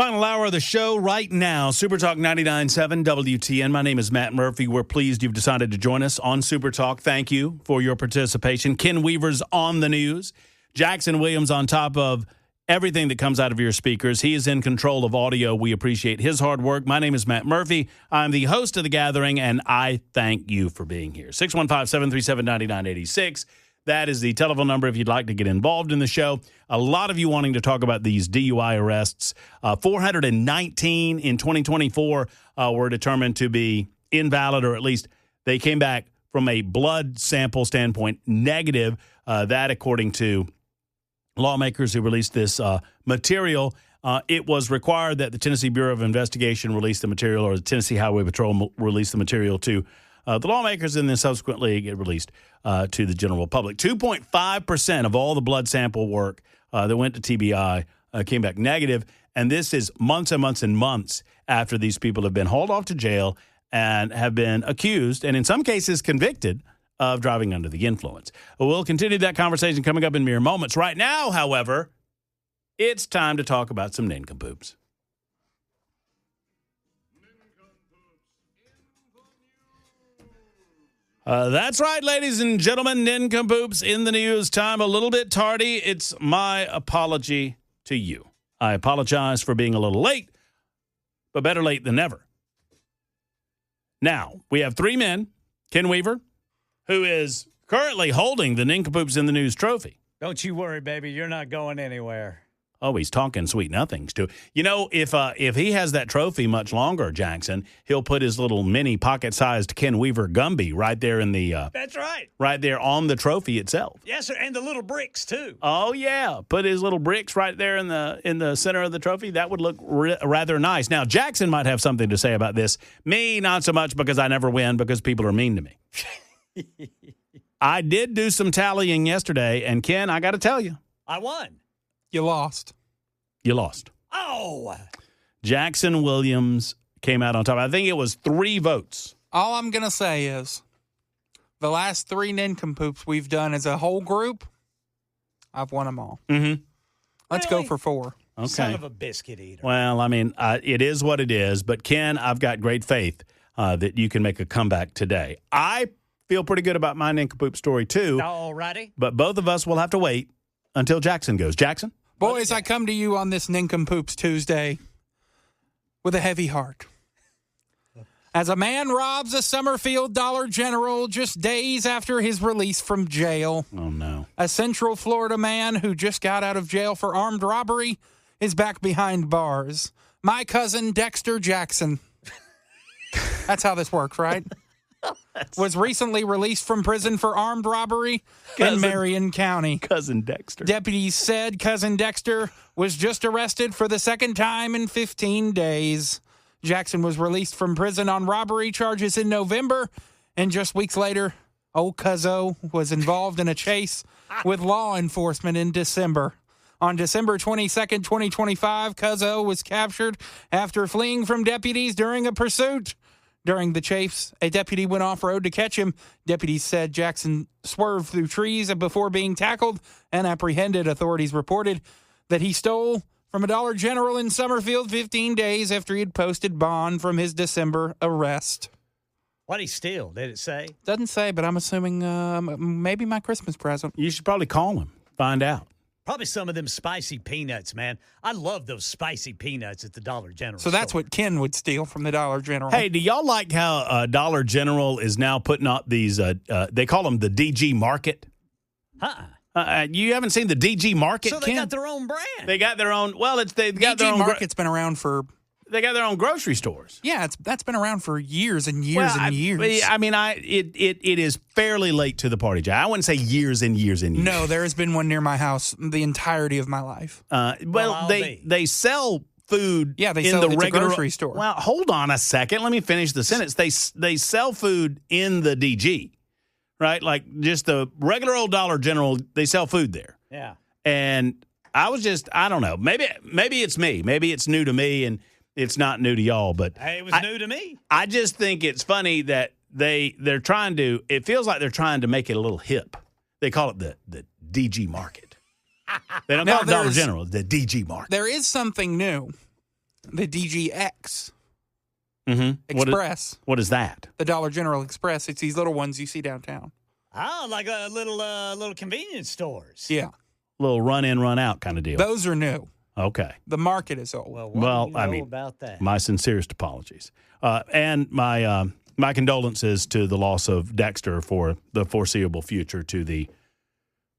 Final hour of the show right now, Super Talk 99.7 WTN. My name is Matt Murphy. We're pleased you've decided to join us on Super Talk. Thank you for your participation. Ken Weaver's on the news. Jackson Williams on top of everything that comes out of your speakers. He is in control of audio. We appreciate his hard work. My name is Matt Murphy. I'm the host of The Gathering, and I thank you for being here. 615-737-9986. That is the telephone number if you'd like to get involved in the show. A lot of you wanting to talk about these DUI arrests. 419 in 2024 were determined to be invalid, or at least they came back from a blood sample standpoint negative. That according to lawmakers who released this material. It was required that the Tennessee Bureau of Investigation release the material, or the Tennessee Highway Patrol release the material to the lawmakers, and then subsequently get released to the general public. 2.5% of all the blood sample work that went to TBI came back negative, and this is months and months and months after these people have been hauled off to jail and have been accused, and in some cases convicted, of driving under the influence. We'll continue that conversation coming up in mere moments. Right now, however, it's time to talk about some nincompoops. That's right, ladies and gentlemen, nincompoops in the news. Time a little bit tardy. It's my apology to you. I apologize for being a little late, but better late than never. Now, we have three men. Ken Weaver, who is currently holding the Nincompoops in the News trophy. Don't you worry, baby. You're not going anywhere. Oh, he's talking sweet nothings, too. You know, if he has that trophy much longer, Jackson, he'll put his little mini pocket-sized Ken Weaver Gumby right there in the... That's right. Right there on the trophy itself. Yes, sir, and the little bricks, too. Oh, yeah. Put his little bricks right there in the center of the trophy. That would look rather nice. Now, Jackson might have something to say about this. Me, not so much, because I never win, because people are mean to me. I did do some tallying yesterday, and Ken, I got to tell you. I won. You lost. You lost. Oh. Jackson Williams came out on top. I think it was 3 votes. All I'm going to say is the last 3 nincompoops we've done as a whole group, I've won them all. Mm-hmm. Let's go for 4. Okay. Son of a biscuit eater. Well, I mean, it is what it is. But, Ken, I've got great faith that you can make a comeback today. I feel pretty good about my nincompoop story, too. All righty. But both of us will have to wait until Jackson goes. Jackson? Boys, I come to you on this Nincompoops Tuesday with a heavy heart. As a man robs a Summerfield Dollar General just days after his release from jail. Oh, no. A Central Florida man who just got out of jail for armed robbery is back behind bars. My cousin, Dexter Jackson. That's how this works, right? Was recently released from prison for armed robbery in Marion County. Cousin Dexter. Deputies said cousin Dexter was just arrested for the second time in 15 days. Jackson was released from prison on robbery charges in November, and just weeks later, old Cuzzo was involved in a chase with law enforcement in December. On December 22nd, 2025, Cuzzo was captured after fleeing from deputies during a pursuit. During the chase, a deputy went off-road to catch him. Deputies said Jackson swerved through trees before being tackled and apprehended. Authorities reported that he stole from a Dollar General in Summerfield 15 days after he had posted bond from his December arrest. What'd he steal? Did it say? Doesn't say, but I'm assuming maybe my Christmas present. You should probably call him, find out. Probably some of them spicy peanuts, man. I love those spicy peanuts at the Dollar General. So that's what Ken would steal from the Dollar General. Hey, do y'all like how Dollar General is now putting out these, they call them the DG Market? You haven't seen the DG Market, So they Ken? got their own brand. They got their own, well, they've got their DG own. Market's been around for... They got their own grocery stores. Yeah, that's been around for years and years and years. I mean, it is fairly late to the party, Jack. I wouldn't say years and years and years. No, there has been one near my house the entirety of my life. They sell food. Yeah, they in sell the it's regular a grocery store. Well, hold on a second. Let me finish the sentence. They sell food in the DG, right? Like just the regular old Dollar General. They sell food there. Yeah. And I don't know. Maybe it's me. Maybe it's new to me and it's not new to y'all. But Hey, it was new to me. I just think it's funny that they're trying to. It feels like they're trying to make it a little hip. They call it the DG Market. They don't call it Dollar General. The DG Market. There is something new. The DGX Mm-hmm. Express. What is that? The Dollar General Express. It's these little ones you see downtown. Oh, like a little convenience stores. Yeah. Little run in, run out kind of deal. Those are new. Okay. The market is old. Well, Well, what do I you know mean, about that? My sincerest apologies. And my condolences to the loss of Dexter for the foreseeable future to the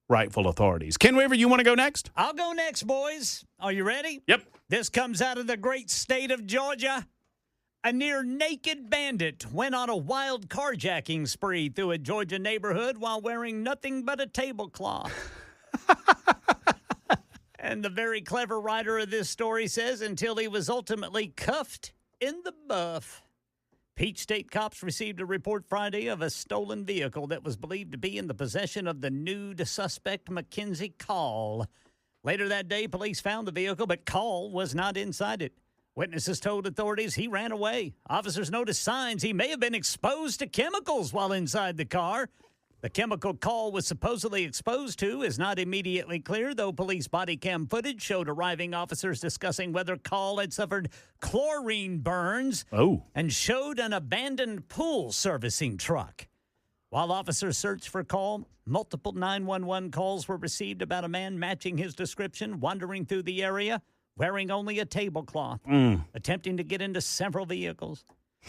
rightful authorities. Ken Weaver, you want to go next? I'll go next, boys. Are you ready? Yep. This comes out of the great state of Georgia. A near-naked bandit went on a wild carjacking spree through a Georgia neighborhood while wearing nothing but a tablecloth. And the very clever writer of this story says until he was ultimately cuffed in the buff. Peach State cops received a report Friday of a stolen vehicle that was believed to be in the possession of the nude suspect Mackenzie Call. Later that day, police found the vehicle, but Call was not inside it. Witnesses told authorities he ran away. Officers noticed signs he may have been exposed to chemicals while inside the car. The chemical Call was supposedly exposed to is not immediately clear, though police body cam footage showed arriving officers discussing whether Call had suffered chlorine burns and showed an abandoned pool servicing truck. While officers searched for Call, multiple 911 calls were received about a man matching his description, wandering through the area, wearing only a tablecloth, attempting to get into several vehicles.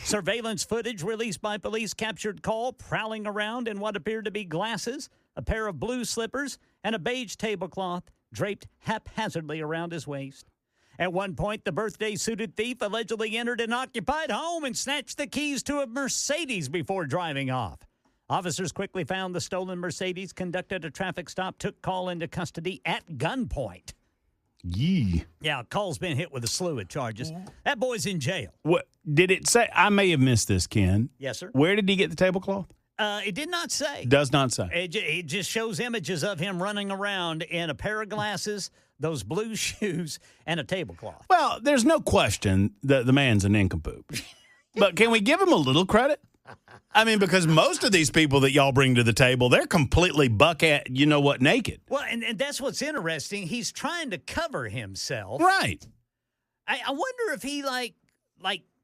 Surveillance footage released by police captured Call prowling around in what appeared to be glasses, a pair of blue slippers, and a beige tablecloth draped haphazardly around his waist. At one point, the birthday-suited thief allegedly entered an occupied home and snatched the keys to a Mercedes before driving off. Officers quickly found the stolen Mercedes, conducted a traffic stop, took Call into custody at gunpoint. Yee. Yeah, Call's been hit with a slew of charges. That boy's in jail. What did it say? I may have missed this, Ken. Yes, sir. Where did he get the tablecloth? It did not say. Does not say. It just shows images of him running around in a pair of glasses, those blue shoes, and a tablecloth. Well, there's no question that the man's a nincompoop. But can we give him a little credit? I mean, because most of these people that y'all bring to the table, they're completely naked. Well, and that's what's interesting. He's trying to cover himself. Right. I wonder if he, like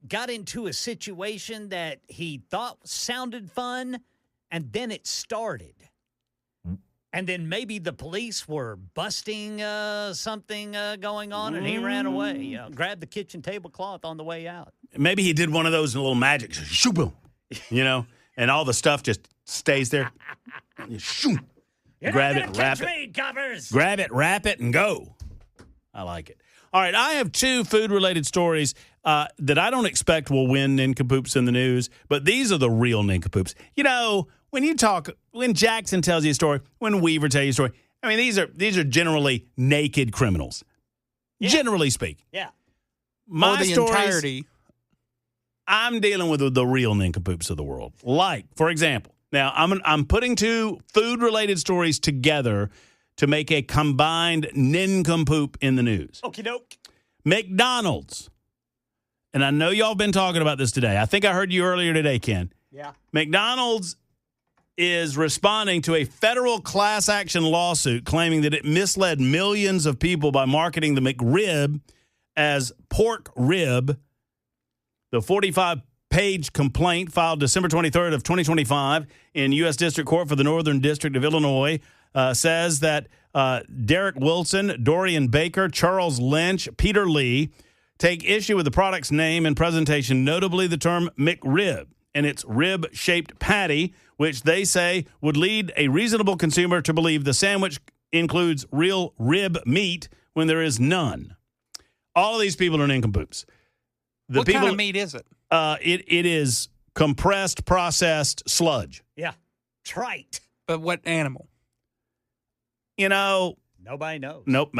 got into a situation that he thought sounded fun, and then it started. And then maybe the police were busting something going on, and he ran away. Grabbed the kitchen tablecloth on the way out. Maybe he did one of those little magic, shoo boom, and all the stuff just stays there. Shoo. Grab it, wrap it. Coppers. Grab it, wrap it, and go. I like it. All right, I have two food-related stories that I don't expect will win nincompoops in the news, but these are the real nincompoops. When Jackson tells you a story, when Weaver tells you a story, I mean, these are generally naked criminals, generally speaking. Yeah. My or the stories, entirety. I'm dealing with the real nincompoops of the world. Like, for example, now I'm putting two food-related stories together to make a combined nincompoop in the news. Okie doke. McDonald's. And I know y'all been talking about this today. I think I heard you earlier today, Ken. Yeah. McDonald's is responding to a federal class action lawsuit claiming that it misled millions of people by marketing the McRib as pork rib. The 45-page complaint filed December 23rd of 2025 in U.S. District Court for the Northern District of Illinois says that Derek Wilson, Dorian Baker, Charles Lynch, Peter Lee take issue with the product's name and presentation, notably the term McRib and its rib-shaped patty, which they say would lead a reasonable consumer to believe the sandwich includes real rib meat when there is none. All of these people are nincompoops. What kind of meat is it? It is compressed, processed sludge. Yeah. Trite. But what animal? Nobody knows. Nope.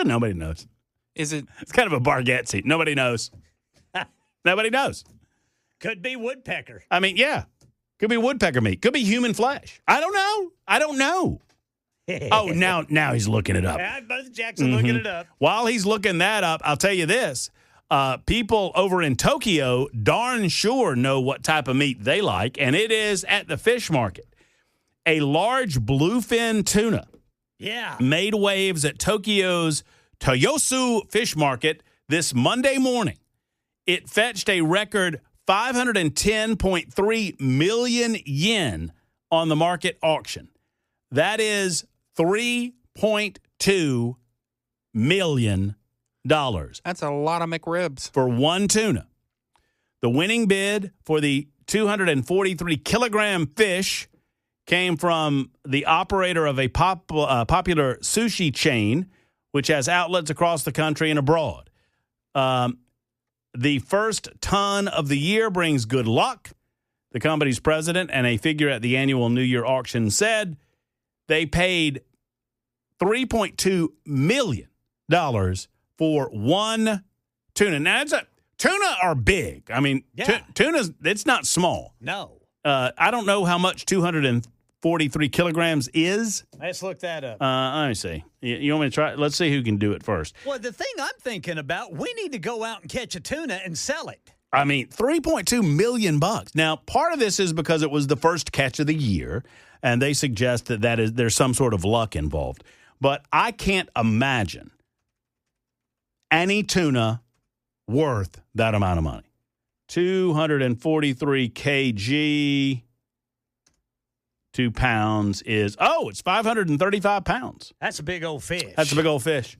Nobody knows. Is it? It's kind of a Bargatze. Nobody knows. Nobody knows. Could be woodpecker. I mean, yeah. Could be woodpecker meat. Could be human flesh. I don't know. Oh, now he's looking it up. Yeah, Buzz Jackson looking it up. While he's looking that up, I'll tell you this. People over in Tokyo darn sure know what type of meat they like, and it is at the fish market. A large bluefin tuna Yeah. made waves at Tokyo's Toyosu Fish Market this Monday morning. It fetched a record 510.3 million yen on the market auction. That is $3.2 million. That's a lot of McRibs. For one tuna. The winning bid for the 243-kilogram fish came from the operator of a popular sushi chain, which has outlets across the country and abroad. The first ton of the year brings good luck. The company's president and a figure at the annual New Year auction said they paid $3.2 million for one tuna. Now, tuna are big. I mean, Yeah. tuna's, it's not small. No. I don't know how much 243 kilograms is. Let's look that up. Let me see. You want me to try? Let's see who can do it first. Well, the thing I'm thinking about, we need to go out and catch a tuna and sell it. I mean, $3.2 million. Now, part of this is because it was the first catch of the year, and they suggest that there's some sort of luck involved. But I can't imagine any tuna worth that amount of money. 243 kg, 2 pounds is, it's 535 pounds. That's a big old fish. That's a big old fish.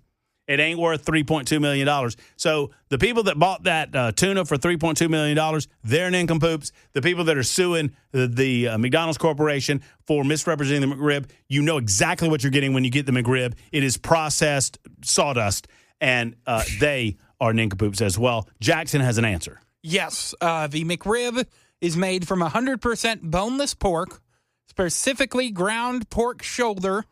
It ain't worth $3.2 million. So the people that bought that tuna for $3.2 million, they're nincompoops. The people that are suing the McDonald's Corporation for misrepresenting the McRib, you know exactly what you're getting when you get the McRib. It is processed sawdust, and they are nincompoops as well. Jackson has an answer. Yes, the McRib is made from 100% boneless pork, specifically ground pork shoulder,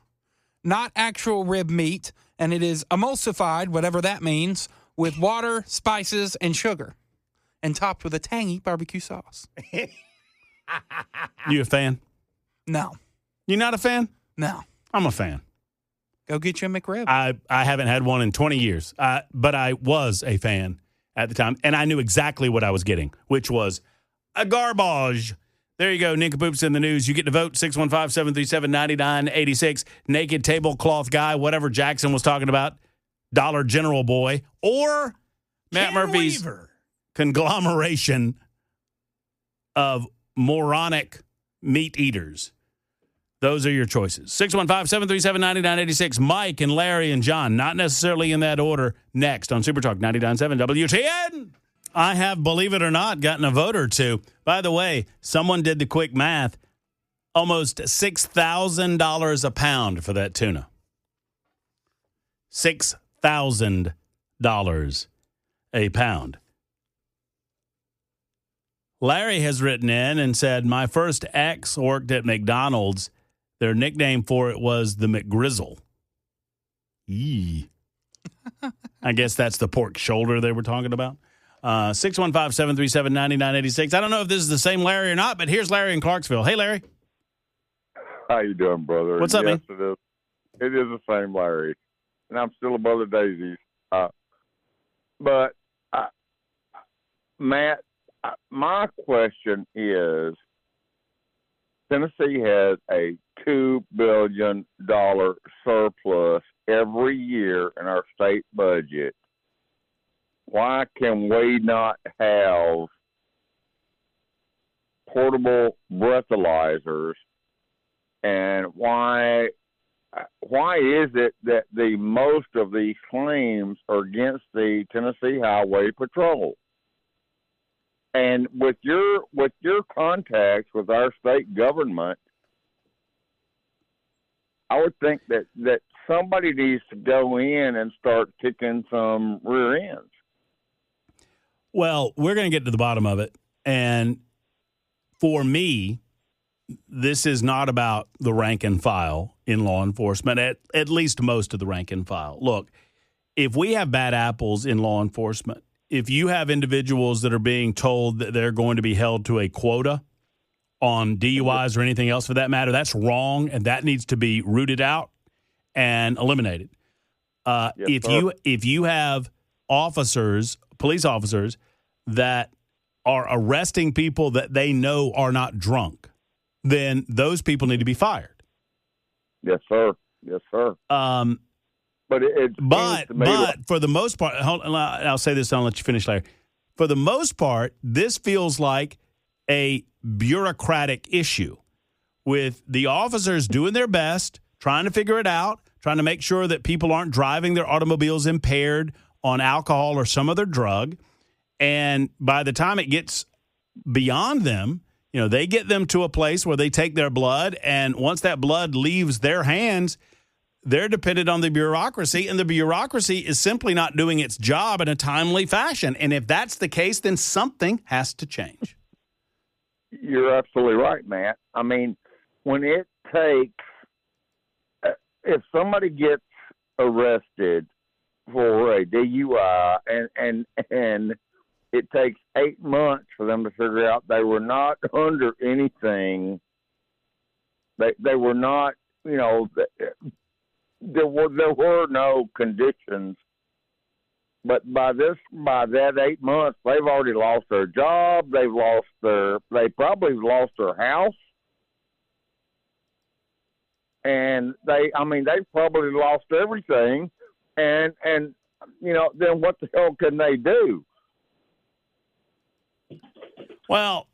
not actual rib meat, and it is emulsified, whatever that means, with water, spices, and sugar, and topped with a tangy barbecue sauce. You a fan? No. You not a fan? No. I'm a fan. Go get you a McRib. I haven't had one in 20 years, but I was a fan at the time, and I knew exactly what I was getting, which was a garbage. There you go, nincompoops in the news. You get to vote, 615-737-9986. Naked tablecloth guy, whatever Jackson was talking about, Dollar General boy, or Matt Ken Murphy's Weaver. conglomeration of moronic meat eaters. Those are your choices. 615-737-9986. Mike and Larry and John, not necessarily in that order, next on Super Talk 99.7 WTN. I have, believe it or not, gotten a vote or two. By the way, someone did the quick math. Almost $6,000 a pound for that tuna. $6,000 a pound. Larry has written in and said, my first ex worked at McDonald's. Their nickname for it was the McGrizzle. Yee. I guess that's the pork shoulder they were talking about. 615-737-9986. I don't know if this is the same Larry or not, but here's Larry in Clarksville. Hey, Larry. How you doing, brother? What's up, man? It is. It is the same Larry, and I'm still above the daisies. But Matt, my question is: Tennessee has a $2 billion surplus every year in our state budget. Why can we not have portable breathalyzers? And why is it that the most of these claims are against the Tennessee Highway Patrol? And with your contacts with our state government, I would think that somebody needs to go in and start kicking some rear ends. Well, we're going to get to the bottom of it. And for me, this is not about the rank and file in law enforcement, at least most of the rank and file. Look, if we have bad apples in law enforcement, if you have individuals that are being told that they're going to be held to a quota on DUIs or anything else for that matter, that's wrong, and that needs to be rooted out and eliminated. Yes, if you have police officers that are arresting people that they know are not drunk, then those people need to be fired. Yes, sir. Yes, sir. But it seems to me but for the most part, I'll say this and I'll let you finish, Larry. For the most part, this feels like a bureaucratic issue with the officers doing their best, trying to figure it out, trying to make sure that people aren't driving their automobiles impaired on alcohol or some other drug. And by the time it gets beyond them, they get them to a place where they take their blood, and once that blood leaves their hands, they're dependent on the bureaucracy, and the bureaucracy is simply not doing its job in a timely fashion. And if that's the case, then something has to change. You're absolutely right, Matt. I mean, when it takes, if somebody gets arrested for a DUI and it takes 8 months for them to figure out they were not under anything, they were not, there were no conditions, but by that 8 months, they've already lost their job. They probably lost their house, and they've probably lost everything. And then what the hell can they do? Well,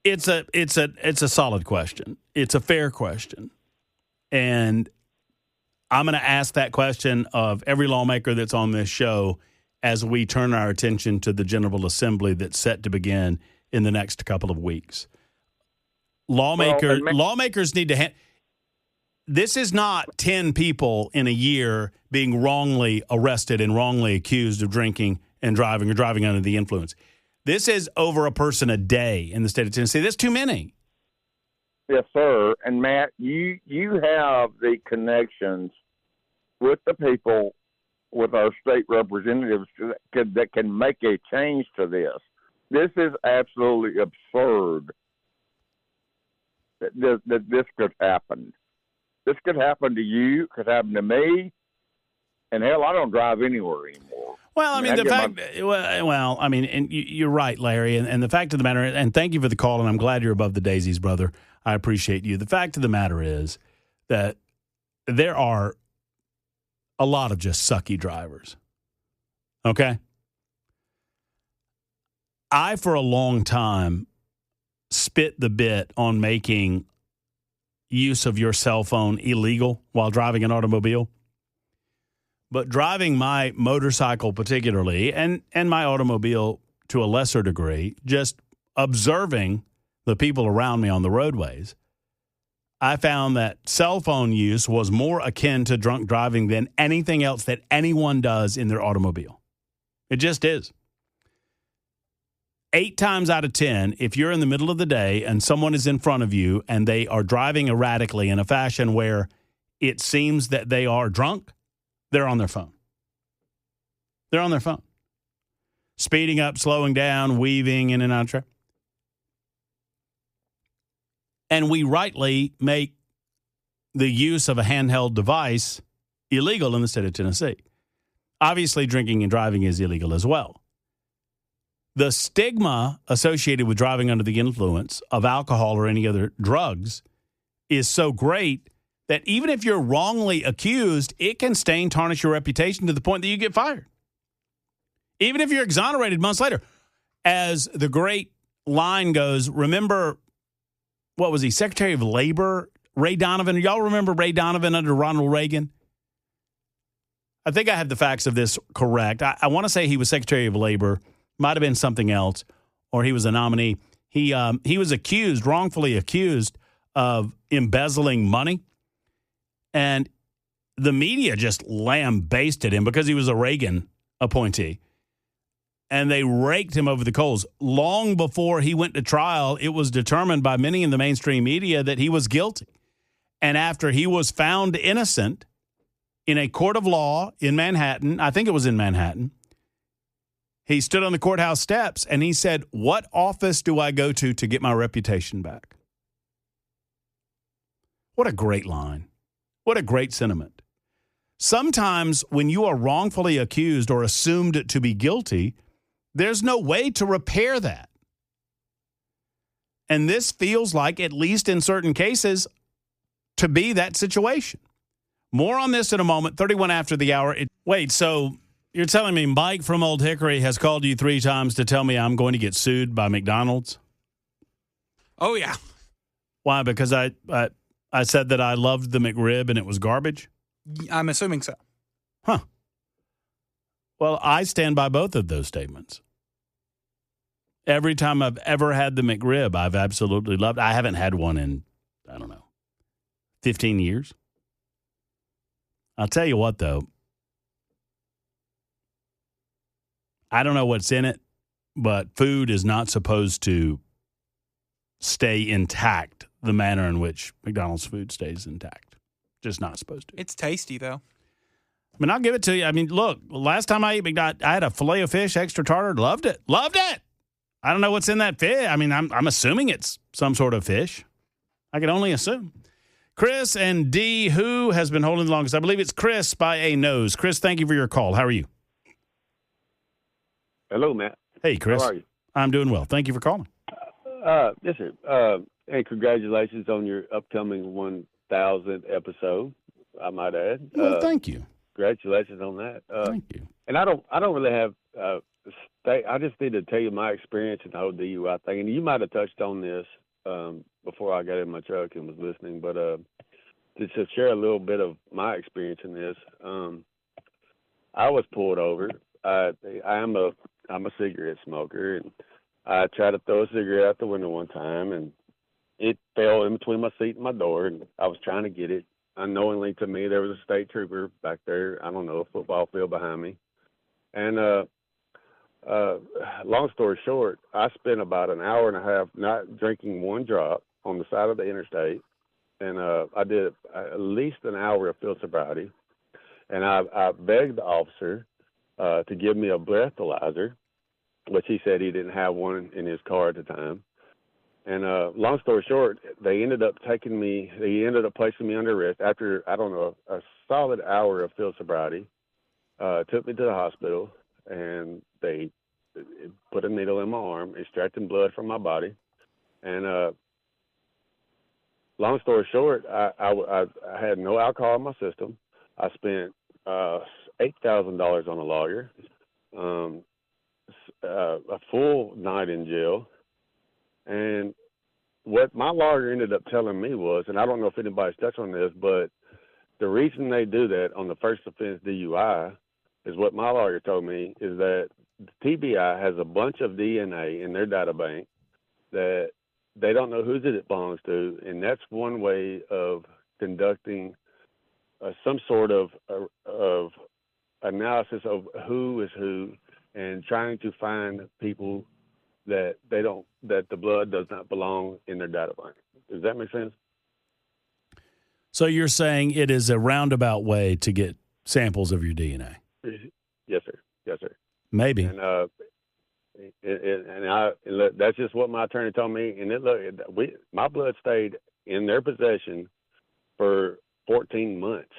it's a solid question. It's a fair question, and I'm going to ask that question of every lawmaker that's on this show as we turn our attention to the General Assembly that's set to begin in the next couple of weeks. Lawmakers need to this is not 10 people in a year being wrongly arrested and wrongly accused of drinking and driving or driving under the influence. This is over a person a day in the state of Tennessee. That's too many. Yes, sir. And Matt, you have the connections with the people, with our state representatives that can make a change to this. This is absolutely absurd that this could happen. This could happen to you, could happen to me, and hell, I don't drive anywhere anymore. Well, I mean, and you're right, Larry, and the fact of the matter, and thank you for the call, and I'm glad you're above the daisies, brother. I appreciate you. The fact of the matter is that there are a lot of just sucky drivers, okay? I, for a long time, spit the bit on making use of your cell phone illegal while driving an automobile. But driving my motorcycle particularly, and my automobile to a lesser degree, just observing the people around me on the roadways, I found that cell phone use was more akin to drunk driving than anything else that anyone does in their automobile. It just is. 8 times out of 10, if you're in the middle of the day and someone is in front of you and they are driving erratically in a fashion where it seems that they are drunk, they're on their phone. They're on their phone. Speeding up, slowing down, weaving in and out of traffic. And we rightly make the use of a handheld device illegal in the state of Tennessee. Obviously, drinking and driving is illegal as well. The stigma associated with driving under the influence of alcohol or any other drugs is so great that even if you're wrongly accused, it can stain, tarnish your reputation to the point that you get fired. Even if you're exonerated months later. As the great line goes, remember, what was he, Secretary of Labor, Ray Donovan? Y'all remember Ray Donovan under Ronald Reagan? I think I have the facts of this correct. I want to say he was Secretary of Labor. Might have been something else, or he was a nominee. He was accused, wrongfully accused, of embezzling money. And the media just lambasted him because he was a Reagan appointee. And they raked him over the coals. Long before he went to trial, it was determined by many in the mainstream media that he was guilty. And after he was found innocent in a court of law in Manhattan, I think it was in Manhattan, he stood on the courthouse steps and he said, "What office do I go to get my reputation back?" What a great line. What a great sentiment. Sometimes when you are wrongfully accused or assumed to be guilty, there's no way to repair that. And this feels like, at least in certain cases, to be that situation. More on this in a moment. 31 after the hour. Wait, so you're telling me Mike from Old Hickory has called you 3 times to tell me I'm going to get sued by McDonald's? Oh, yeah. Why? Because I said that I loved the McRib and it was garbage? I'm assuming so. Huh. Well, I stand by both of those statements. Every time I've ever had the McRib, I've absolutely loved it. I haven't had one in, 15 years. I'll tell you what, though. I don't know what's in it, but food is not supposed to stay intact the manner in which McDonald's food stays intact. Just not supposed to. It's tasty, though. I mean, I'll give it to you. I mean, look, last time I ate McDonald's, I had a filet of fish, extra tartar. Loved it. Loved it. I don't know what's in that fish. I mean, I'm assuming it's some sort of fish. I can only assume. Chris and D, who has been holding the longest? I believe it's Chris by a nose. Chris, thank you for your call. How are you? Hello, Matt. Hey, Chris. How are you? I'm doing well. Thank you for calling. Yes, sir. Hey, congratulations on your upcoming 1,000th episode, I might add. Well, thank you. Congratulations on that. Thank you. And I don't really have I just need to tell you my experience in the whole DUI thing. And you might have touched on this before I got in my truck and was listening, but to share a little bit of my experience in this, I was pulled over. I'm a cigarette smoker, and I tried to throw a cigarette out the window one time, and it fell in between my seat and my door, and I was trying to get it. Unknowingly to me, there was a state trooper back there, I don't know, a football field behind me. And long story short, I spent about an hour and a half not drinking one drop on the side of the interstate, and I did at least an hour of field sobriety, and I begged the officer to give me a breathalyzer, which he said he didn't have one in his car at the time. And long story short, they ended up placing me under arrest after, I don't know, a solid hour of field sobriety. Took me to the hospital, and they put a needle in my arm, extracting blood from my body. And long story short, I had no alcohol in my system. I spent $8,000 on a lawyer, a full night in jail. And what my lawyer ended up telling me was, and I don't know if anybody's touched on this, but the reason they do that on the first offense DUI is what my lawyer told me is that TBI has a bunch of DNA in their data bank that they don't know whose it belongs to, and that's one way of conducting some sort of analysis of who is who and trying to find people that the blood does not belong in their data bank. Does that make sense? So you're saying it is a roundabout way to get samples of your DNA? Yes, sir. Yes, sir. Maybe. And that's just what my attorney told me. And my blood stayed in their possession for 14 months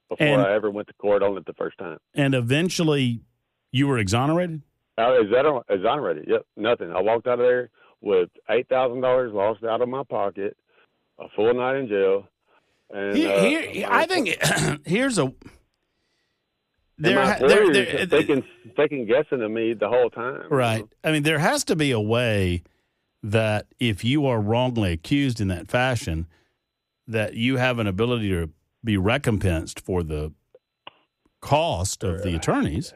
before I ever went to court on it the first time. And eventually, you were exonerated? Exonerated? Yep. Nothing. I walked out of there with $8,000 lost out of my pocket, a full night in jail. And I think here's a. They're thinking guessing to me the whole time. Right. You know? I mean, there has to be a way that if you are wrongly accused in that fashion, that you have an ability to be recompensed for the cost of the attorneys.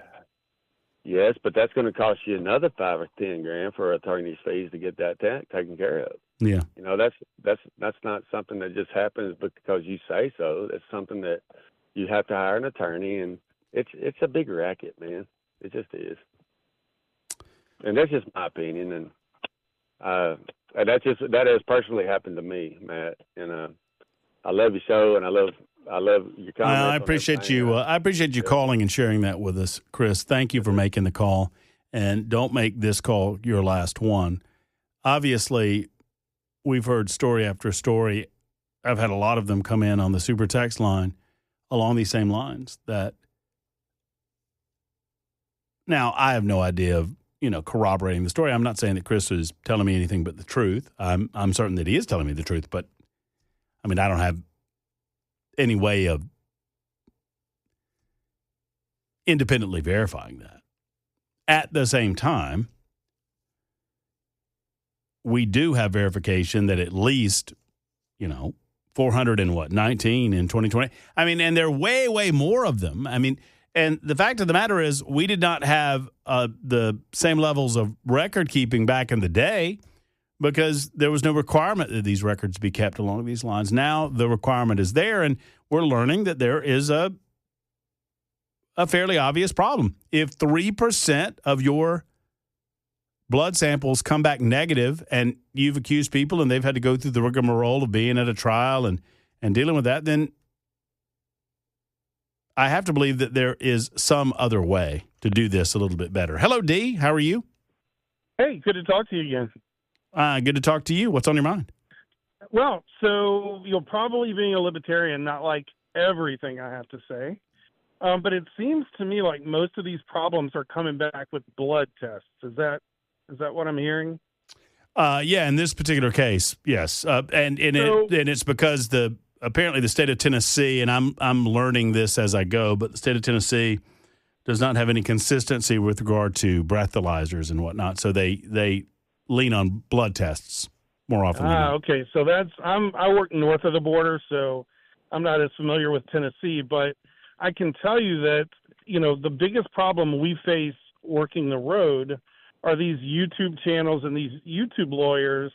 Yes, but that's going to cost you another $5 or $10 for attorney's fees to get that taken care of. Yeah. You know, that's not something that just happens because you say so. It's something that you have to hire an attorney, and it's a big racket, man. It just is. And that's just my opinion, and that has personally happened to me, Matt. And I love your show, and I love your comments. I appreciate you. I appreciate you calling and sharing that with us, Chris. Thank you for making the call, and don't make this call your last one. Obviously, we've heard story after story. I've had a lot of them come in on the super text line along these same lines. That now I have no idea of corroborating the story. I'm not saying that Chris is telling me anything but the truth. I'm certain that he is telling me the truth, but I mean I don't have any way of independently verifying that. At the same time, we do have verification that at least, 419 in 2020. I mean, and there are way, way more of them. I mean, and the fact of the matter is we did not have the same levels of record keeping back in the day because there was no requirement that these records be kept along these lines. Now the requirement is there, and we're learning that there is a fairly obvious problem. If 3% of your blood samples come back negative and you've accused people and they've had to go through the rigmarole of being at a trial and dealing with that, then I have to believe that there is some other way to do this a little bit better. Hello, D. How are you? Hey, good to talk to you again. Good to talk to you. What's on your mind? Well, so you'll probably, being a libertarian, not like everything I have to say. But it seems to me like most of these problems are coming back with blood tests. Is that what I'm hearing? Yeah, in this particular case, yes. And it's because apparently the state of Tennessee, and I'm learning this as I go, but the state of Tennessee does not have any consistency with regard to breathalyzers and whatnot. So they lean on blood tests more often than not. Okay. So I work north of the border, so I'm not as familiar with Tennessee, but I can tell you that, the biggest problem we face working the road are these YouTube channels and these YouTube lawyers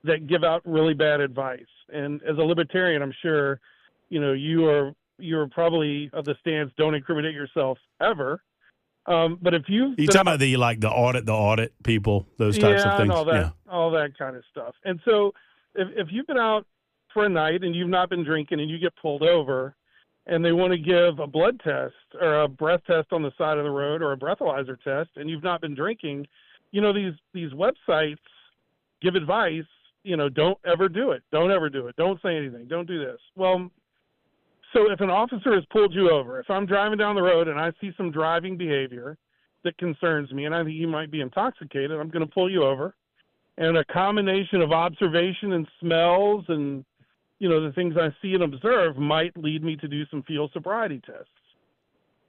that give out really bad advice. And as a libertarian, I'm sure, you're probably of the stance, don't incriminate yourself ever. But if you talking about the audit people, those types of things, and all that kind of stuff. And so if you've been out for a night and you've not been drinking and you get pulled over, and they want to give a blood test or a breath test on the side of the road or a breathalyzer test, and you've not been drinking, these websites give advice, don't ever do it. Don't ever do it. Don't say anything. Don't do this. Well, so if an officer has pulled you over, if I'm driving down the road and I see some driving behavior that concerns me and I think you might be intoxicated, I'm going to pull you over. And a combination of observation and smells and the things I see and observe might lead me to do some field sobriety tests.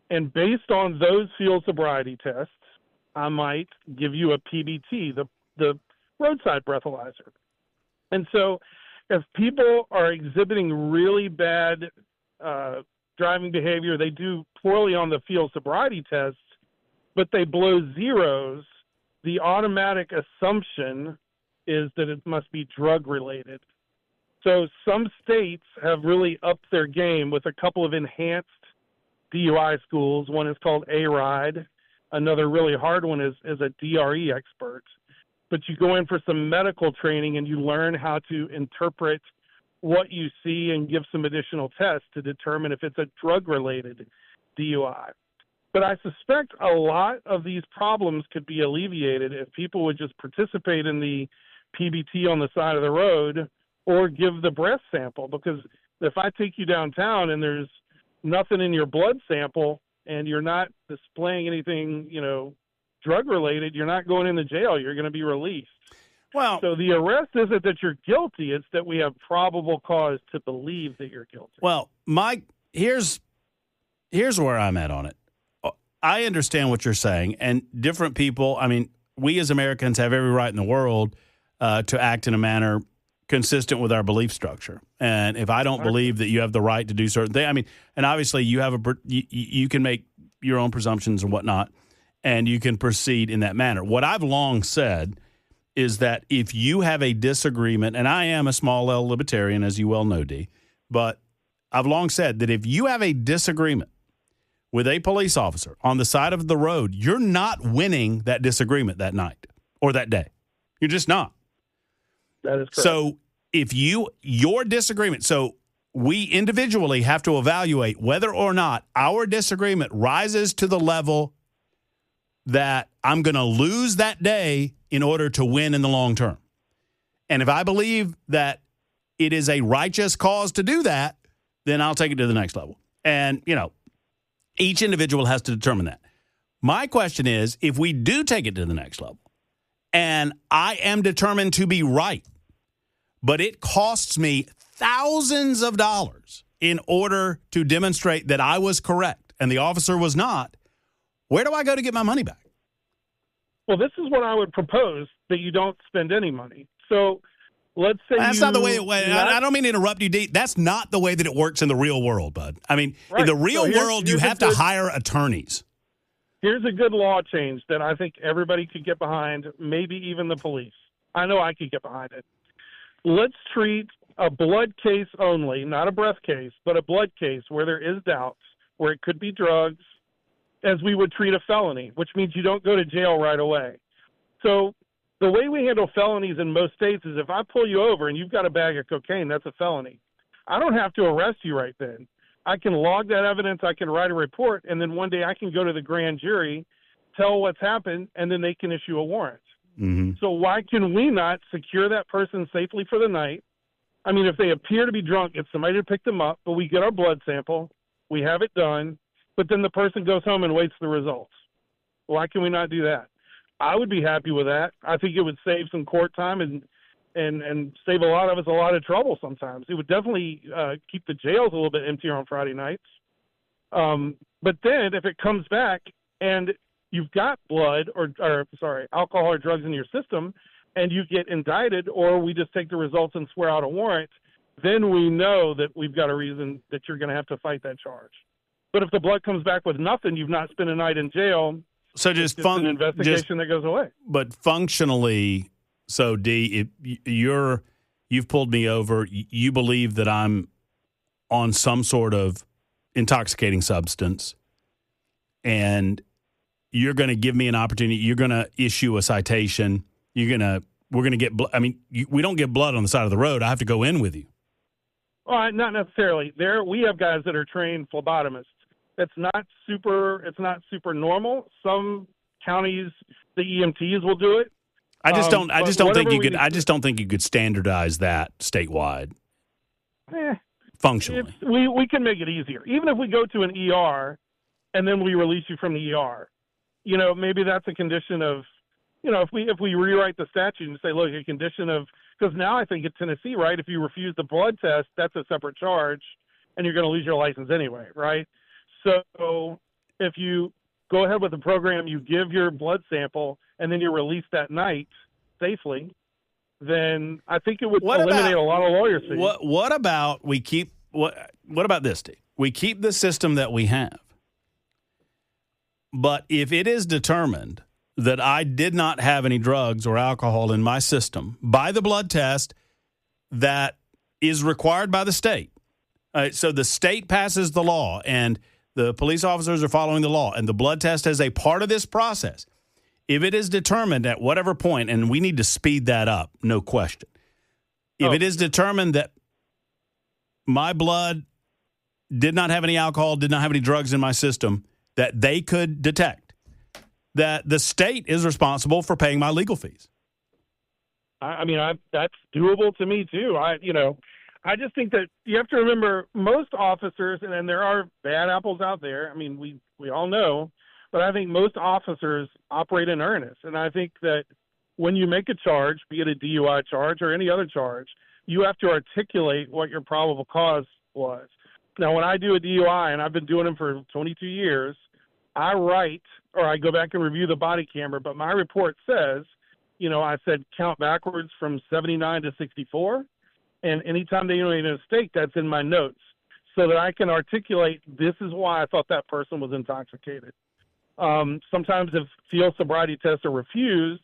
And based on those field sobriety tests, I might give you a PBT, the roadside breathalyzer. And so if people are exhibiting really bad driving behavior, they do poorly on the field sobriety tests, but they blow zeros, the automatic assumption is that it must be drug related. So some states have really upped their game with a couple of enhanced DUI schools. One is called A-RIDE. Another really hard one is a DRE expert. But you go in for some medical training and you learn how to interpret what you see and give some additional tests to determine if it's a drug-related DUI. But I suspect a lot of these problems could be alleviated if people would just participate in the PBT on the side of the road or give the breath sample, because if I take you downtown and there's nothing in your blood sample and you're not displaying anything, drug related, you're not going into jail. You're going to be released. Well, so the arrest isn't that you're guilty. It's that we have probable cause to believe that you're guilty. Well, Mike, here's where I'm at on it. I understand what you're saying, and different people, we as Americans have every right in the world to act in a manner consistent with our belief structure. And if I don't believe that you have the right to do certain things, and obviously you have you can make your own presumptions and whatnot, and you can proceed in that manner. What I've long said is that if you have a disagreement, and I am a small L libertarian, as you well know, D, but I've long said that if you have a disagreement with a police officer on the side of the road, you're not winning that disagreement that night or that day. You're just not. That is correct. So if your disagreement, so we individually have to evaluate whether or not our disagreement rises to the level that I'm going to lose that day in order to win in the long term. And if I believe that it is a righteous cause to do that, then I'll take it to the next level. And, each individual has to determine that. My question is, if we do take it to the next level, and I am determined to be right, but it costs me thousands of dollars in order to demonstrate that I was correct and the officer was not, where do I go to get my money back? Well, this is what I would propose, that you don't spend any money. So let's say that's not the way it went. I don't mean to interrupt you, D. That's not the way that it works in the real world, bud. I mean, in the real world, you have to hire attorneys. Here's a good law change that I think everybody could get behind, maybe even the police. I know I could get behind it. Let's treat a blood case only, not a breath case, but a blood case where there is doubt, where it could be drugs, as we would treat a felony, which means you don't go to jail right away. So the way we handle felonies in most states is if I pull you over and you've got a bag of cocaine, that's a felony. I don't have to arrest you right then. I can log that evidence, I can write a report, and then one day I can go to the grand jury, tell what's happened, and then they can issue a warrant. Mm-hmm. So why can we not secure that person safely for the night? I mean, if they appear to be drunk, it's somebody to pick them up, but we get our blood sample, we have it done, but then the person goes home and waits the results. Why can we not do that? I would be happy with that. I think it would save some court time and save a lot of us a lot of trouble sometimes. It would definitely keep the jails a little bit emptier on Friday nights. But then if it comes back and you've got blood or alcohol or drugs in your system and you get indicted, or we just take the results and swear out a warrant, then we know that we've got a reason that you're going to have to fight that charge. But if the blood comes back with nothing, you've not spent a night in jail. So just an investigation that goes away. But functionally, so D, you've pulled me over. You believe that I'm on some sort of intoxicating substance, and you're going to give me an opportunity. You're going to issue a citation. We're going to get. I mean, we don't get blood on the side of the road. I have to go in with you. Well, not necessarily. We have guys that are trained phlebotomists. It's not super normal. Some counties, the EMTs will do it. I just don't think you could standardize that statewide. Functionally, we can make it easier. Even if we go to an ER and then we release you from the ER, maybe that's a condition of, if we rewrite the statute and say, look, a condition of, because now I think in Tennessee, right, if you refuse the blood test, that's a separate charge, and you're going to lose your license anyway, right? So if you go ahead with the program, you give your blood sample, and then you're released that night safely, then I think it would eliminate a lot of lawyer fees. What about this, Steve? We keep the system that we have, but if it is determined that I did not have any drugs or alcohol in my system by the blood test that is required by the state, so the state passes the law and the police officers are following the law, and the blood test is a part of this process. If it is determined at whatever point, and we need to speed that up, no question. If it is determined that my blood did not have any alcohol, did not have any drugs in my system that they could detect, that the state is responsible for paying my legal fees. I mean, that's doable to me too. I just think that you have to remember most officers, and there are bad apples out there. I mean, we all know, but I think most officers operate in earnest. And I think that when you make a charge, be it a DUI charge or any other charge, you have to articulate what your probable cause was. Now, when I do a DUI, and I've been doing them for 22 years, I write or I go back and review the body camera, but my report says, I said count backwards from 79 to 64. And anytime they made a mistake, that's in my notes so that I can articulate this is why I thought that person was intoxicated. Sometimes if field sobriety tests are refused,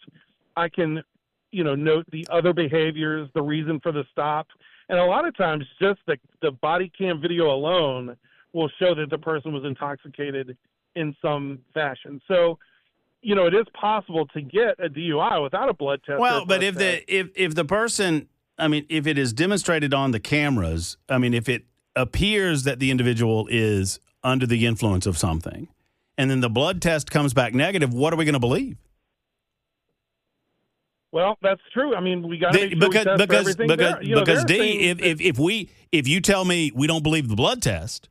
I can, note the other behaviors, the reason for the stop. And a lot of times just the body cam video alone will show that the person was intoxicated in some fashion. So, it is possible to get a DUI without a blood test. Well, but if the person, if it is demonstrated on the cameras, if it appears that the individual is under the influence of something, and then the blood test comes back negative, what are we going to believe? Well, that's true. We got to make sure we test for everything. Because D, if you tell me we don't believe the blood test,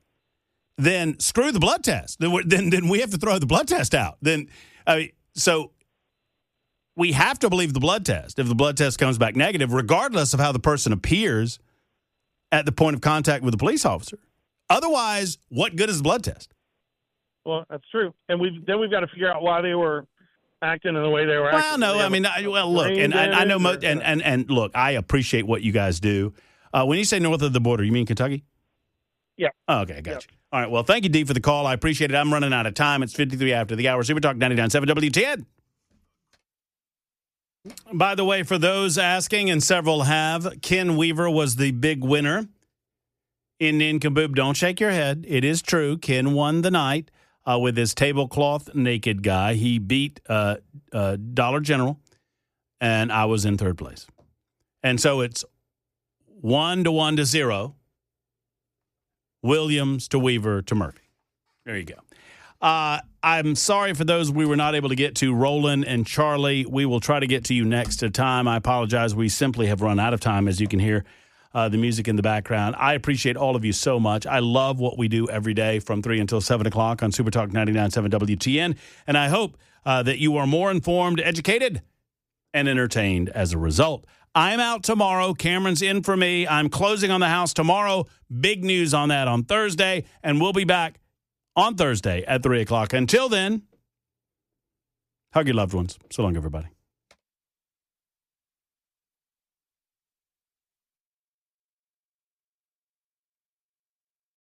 then screw the blood test. Then we have to throw the blood test out. So we have to believe the blood test if the blood test comes back negative, regardless of how the person appears at the point of contact with the police officer. Otherwise, what good is the blood test? Well, that's true. And we've got to figure out why they were acting in the way they were acting. Well, no, I mean, look, and I know, and look, I appreciate what you guys do. When you say north of the border, you mean Kentucky? Yeah. Oh, okay, I got you. All right, well, thank you, D, for the call. I appreciate it. I'm running out of time. It's 53 after the hour. Super Talk 99.7 WTN. By the way, for those asking, and several have, Ken Weaver was the big winner in Nincompoop. Don't shake your head. It is true. Ken won the night with his tablecloth naked guy. He beat Dollar General, and I was in third place. And so it's 1-1-0. Williams to Weaver to Murphy. There you go. I'm sorry for those we were not able to get to. Roland and Charlie, we will try to get to you next time. I apologize. We simply have run out of time, as you can hear the music in the background. I appreciate all of you so much. I love what we do every day from 3 until 7 o'clock on Super Talk 99.7 WTN. And I hope that you are more informed, educated, and entertained as a result. I'm out tomorrow. Cameron's in for me. I'm closing on the house tomorrow. Big news on that on Thursday. And we'll be back on Thursday at 3 o'clock. Until then, hug your loved ones. So long, everybody.